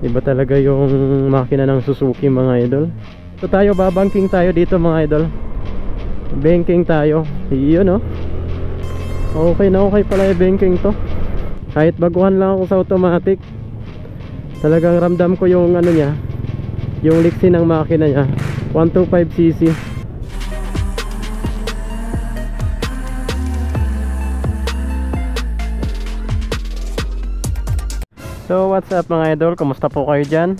Iba talaga yung makina ng Suzuki mga idol. So tayo, babanking tayo dito mga idol. Banking tayo. Yun oh. Okay na okay pala yung banking to. Kahit baguhan lang ako sa automatic, talagang ramdam ko yung ano niya, yung liksi ng makina niya. 125cc. So what's up mga idol, kumusta po kayo dyan?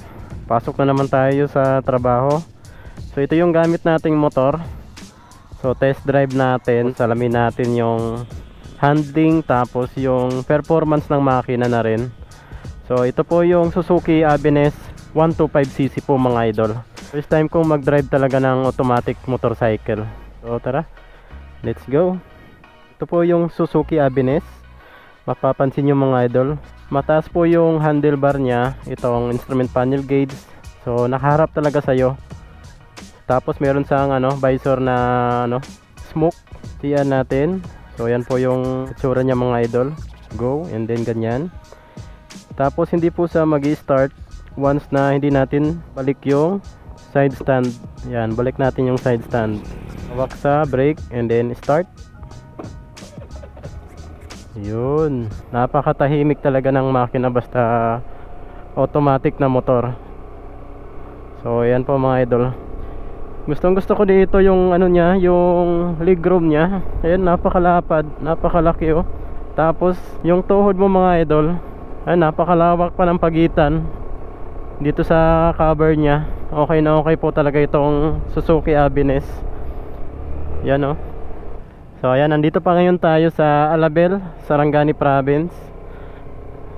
Pasok na naman tayo sa trabaho. So ito yung gamit nating motor. So test drive natin, salamin natin yung handling, tapos yung performance ng makina na rin. So ito po yung Suzuki Aveness 125cc po mga idol. First time kong mag-drive talaga ng automatic motorcycle. So tara, let's go. Ito po yung Suzuki Aveness. Mapapansin nyo mga idol, mataas po yung handlebar nya, itong instrument panel gauge. So nakaharap talaga sa'yo. Tapos meron siyang visor na smoke. Tiyan natin. So yan po yung itsura niya mga idol. Go, and then ganyan. Tapos hindi po siya mag-i-start once na hindi natin balik yung side stand. Yan, balik natin yung side stand. Hawak sa brake and then start. Yun, napakatahimik talaga ng makina basta automatic na motor. So yan po mga idol. Gustong gusto ko dito yung niya, yung legroom niya. Ayan, napakalapad, napakalaki oh. Tapos yung tuhod mo mga idol, ay napakalawak pa ng pagitan dito sa cover niya. Okay na okay po talaga itong Suzuki Aveness. Yan oh. So ayan, nandito pa ngayon tayo sa Alabel, Sarangani Province.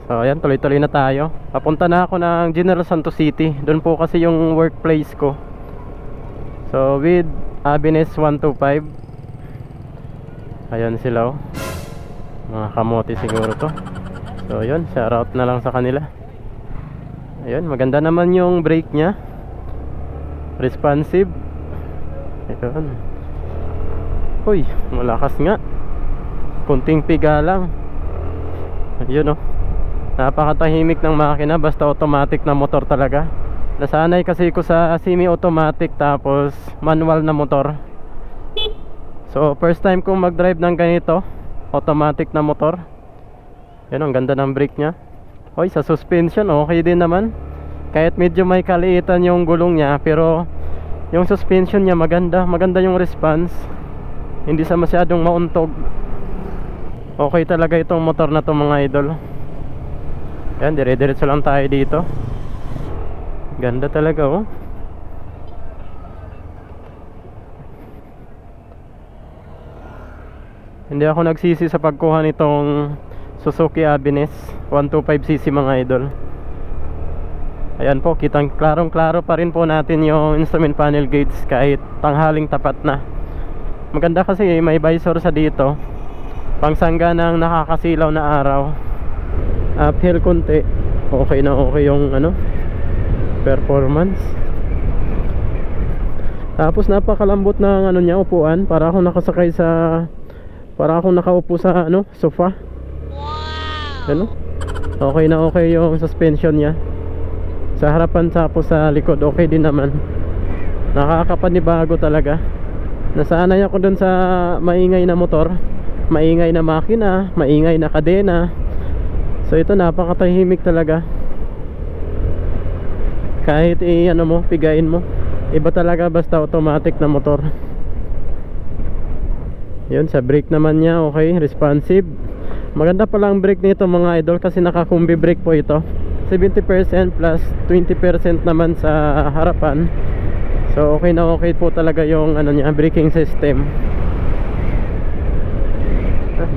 So ayan, tuloy-tuloy na tayo. Papunta na ako ng General Santos City. Doon po kasi yung workplace ko. So with Aveness 125. Ayan sila oh. Mga kamote siguro to. So yun, shoutout na lang sa kanila. Ayun, maganda naman yung brake nya. Responsive. Ayun. Uy, malakas nga. Kunting piga lang. Ayun oh. Napakatahimik ng makina basta automatic na motor talaga. Nasanay kasi ko sa semi-automatic tapos manual na motor. So first time kong mag-drive ng ganito, automatic na motor. Yan, ang ganda ng brake nya. Hoy, sa suspension okay din naman. Kahit medyo may kaliitan yung gulong nya, pero yung suspension nya maganda. Maganda yung response. Hindi sa masyadong mauntog. Okay talaga itong motor na to mga idol. Yan, dire-diretso lang tayo dito. Ganda talaga oh. Hindi ako nagsisi sa pagkuha nitong Suzuki Aveness 125cc mga idol. Ayan po, kitang klarong-klaro pa rin po natin yung instrument panel gauge kahit tanghaling tapat na. Maganda kasi may visor sa dito, pangsangga ng nakakasilaw na araw. Uphill konti, okay na okay yung performance. Tapos napakalambot ng niya, upuan. Para akong nakasakay sa, para akong nakaupo sa sofa. Wow. Okay na okay yung suspension niya. Sa harapan tapos sa likod okay din naman. Nakakapanibago talaga. Nasanay ako dun sa maingay na motor, maingay na makina, maingay na kadena. So ito napakatahimik talaga. Kahit pigain mo, iba talaga basta automatic na motor. Yun, sa brake naman niya okay, responsive. Maganda pala ang brake nito mga idol kasi naka-combi brake po ito. 70% plus 20% naman sa harapan. So okay na okay po talaga yung niya, braking system.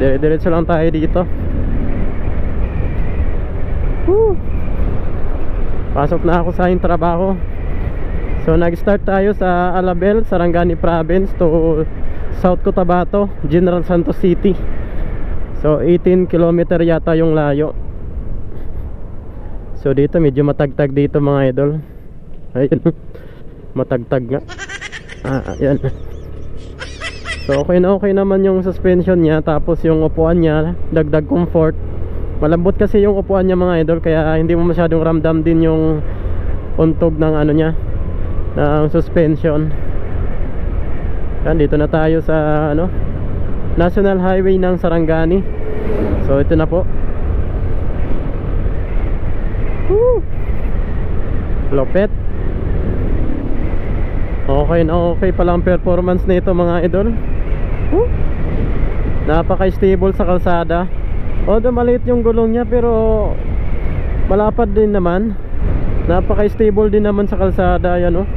Dire-diretso lang tayo dito. Woo! Pasok na ako sa aking trabaho. So nag-start tayo sa Alabel, Sarangani Province to South Cotabato, General Santos City. So 18 km yata yung layo. So dito medyo matagtag dito mga idol. Ayun, matagtag nga. Ayan. So okay na okay naman yung suspension niya. Tapos yung upuan niya, dagdag comfort. Malambot kasi yung upuan niya mga idol, kaya hindi mo masyadong ramdam din yung untog ng ano niya, ng suspension. Yan, dito na tayo sa ano, National Highway ng Sarangani. So ito na po. Woo! Lopet. Okay na okay pala ang performance nito mga idol. Woo! Napaka-stable sa kalsada. Although maliit yung gulong niya, pero malapad din naman. Napaka-stable din naman sa kalsada. Yan, oh.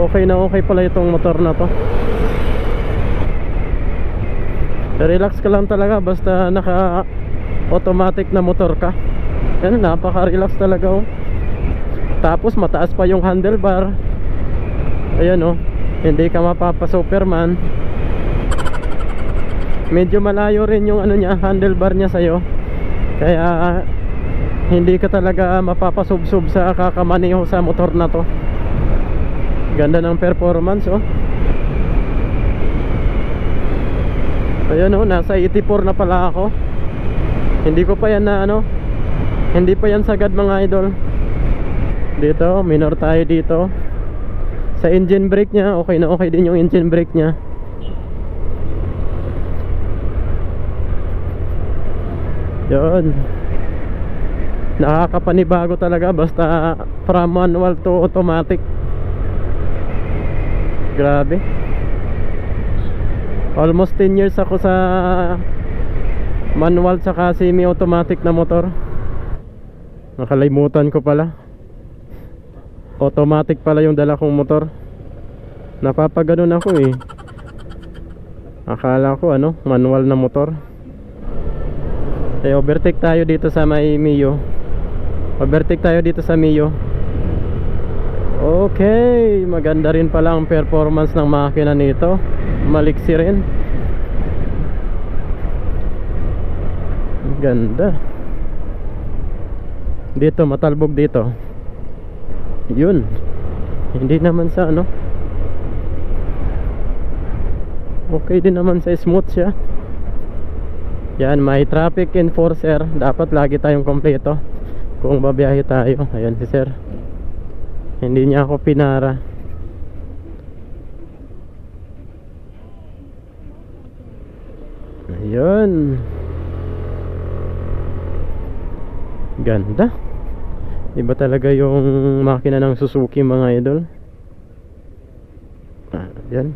Okay na okay pala itong motor na to. Relax ka lang talaga basta naka automatic na motor ka. Yan, napaka-relax talaga, oh. Tapos mataas pa yung handlebar. Ayan, oh. Hindi ka mapapa-superman. Medyo malayo rin yung ano niya, handlebar niya sa'yo. Kaya hindi ka talaga mapapasubsob sa kakamaneho sa motor na to. Ganda ng performance, oh. Ayan, oh, nasa 84 na pala ako. Hindi ko pa yan na ano, hindi pa yan sagad mga idol. Dito, minor tayo dito. Sa engine brake niya, okay na okay din yung engine brake niya. Yun, nakakapanibago talaga basta from manual to automatic. Grabe. Almost 10 years ako sa manual tsaka semi-automatic na motor. Nakalimutan ko pala, automatic pala yung dala kong motor. Napapaganon ako eh. Akala ko ano, manual na motor. Overtake tayo dito sa may Mio. Overtake tayo dito sa Mio. Okay, maganda rin pala ang performance ng makina nito. Maliksi rin. Ganda. Dito, matalbog dito. Yun. Hindi naman sa ano, okay din naman sa smooth siya. Yan, may traffic enforcer. Dapat lagi tayong kompleto kung babiyahe tayo. Ayan si sir, hindi niya ako pinara. Ayun, ganda. Iba talaga yung makina ng Suzuki mga idol. Yan,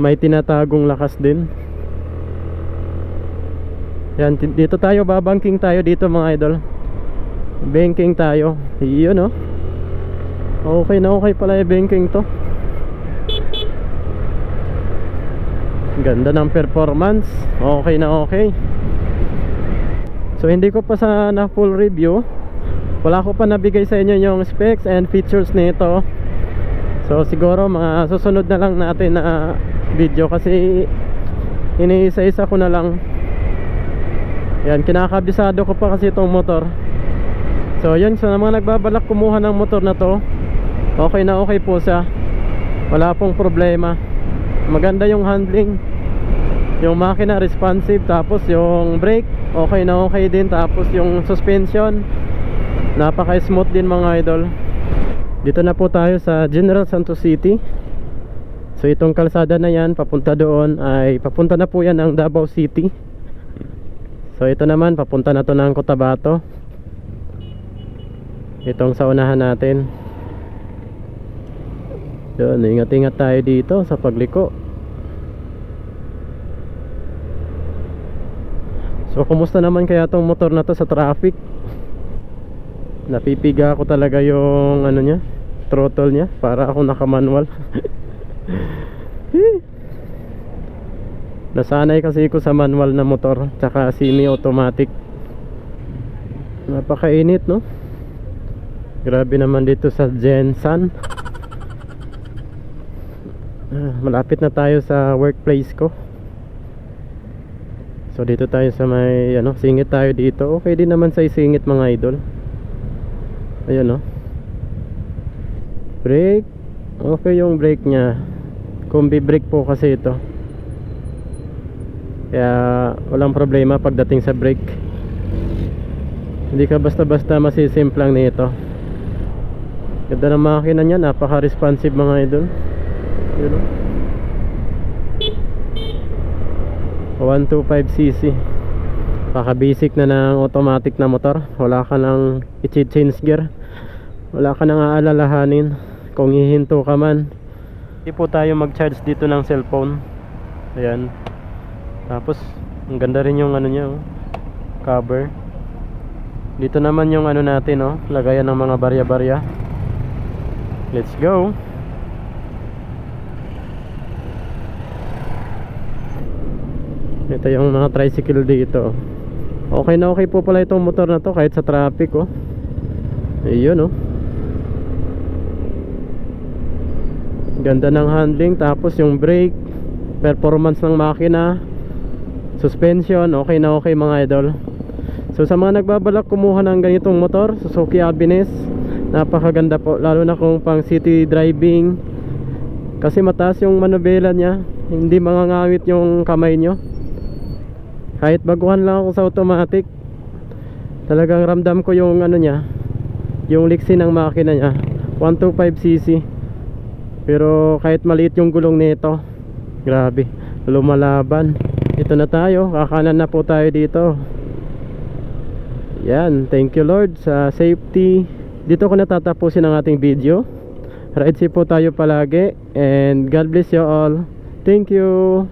may tinatagong lakas din. Yan, dito tayo, babanking tayo dito mga idol. Banking tayo. Yun, oh. Okay na okay pala yung banking to. Ganda ng performance. Okay na okay. So hindi ko pa sana full review. Wala ko pa nabigay sa inyo yung specs and features nito. So siguro mga susunod na lang natin na video, kasi iniisa-isa ko na lang. Yan, kinakabisado ko pa kasi itong motor. So yan, sa mga nagbabalak kumuha ng motor na to, okay na okay po siya. Wala pong problema. Maganda yung handling, yung makina responsive, tapos yung brake okay na okay din, tapos yung suspension napaka smooth din mga idol. Dito na po tayo sa General Santos City. So itong kalsada na yan papunta doon ay papunta na po yan ng Davao City. So ito naman papunta na to ng Cotabato. Itong sa unahan natin. Yun, ingat-ingat tayo dito sa pagliko. So kumusta naman kaya tong motor na to sa traffic? Napipiga ako talaga yung ano niya, throttle niya, para ako naka-manual. Nasanay kasi ko sa manual na motor tsaka semi-automatic. Napakainit, no? Grabe naman dito sa Jensan. Malapit na tayo sa workplace ko. So dito tayo sa may ano, singit tayo dito. Okay din naman sa isingit mga idol. Ayan, no? Brake. Okay yung brake nya. Combi brake po kasi ito. Kaya walang problema pagdating sa brake. Hindi ka basta-basta masisimplang nito. Ganda ng makina niya, napaka-responsive mga idol. Yun o, 125cc. Paka-basic na ng automatic na motor. Wala ka nang i-change gear, wala ka nang aalalahanin kung hihinto ka man. Hindi po tayo mag-charge dito ng cellphone. Ayan. Tapos ang ganda rin yung ano niya, oh, cover. Dito naman yung ano natin, oh, lagayan ng mga barya-barya. Let's go. Ito yung mga tricycle dito. Okay na okay po pala itong motor na to kahit sa traffic, oh. Ayun, oh. Ganda ng handling. Tapos yung brake, performance ng makina, suspension, okay na okay mga idol. So sa mga nagbabalak kumuha ng ganitong motor, Suzuki Happiness, napakaganda po, lalo na kung pang city driving. Kasi mataas yung manubela niya, hindi mangangawit yung kamay nyo. Kahit baguhan lang ako sa automatic, talagang ramdam ko yung ano niya, yung liksi ng makina niya. 125cc. Pero kahit maliit yung gulong nito, grabe, lumalaban. Ito na tayo, kakanan na po tayo dito. Yan, thank you Lord sa safety. Dito ko natatapusin ang ating video. Ride safe po tayo palagi, and God bless you all. Thank you.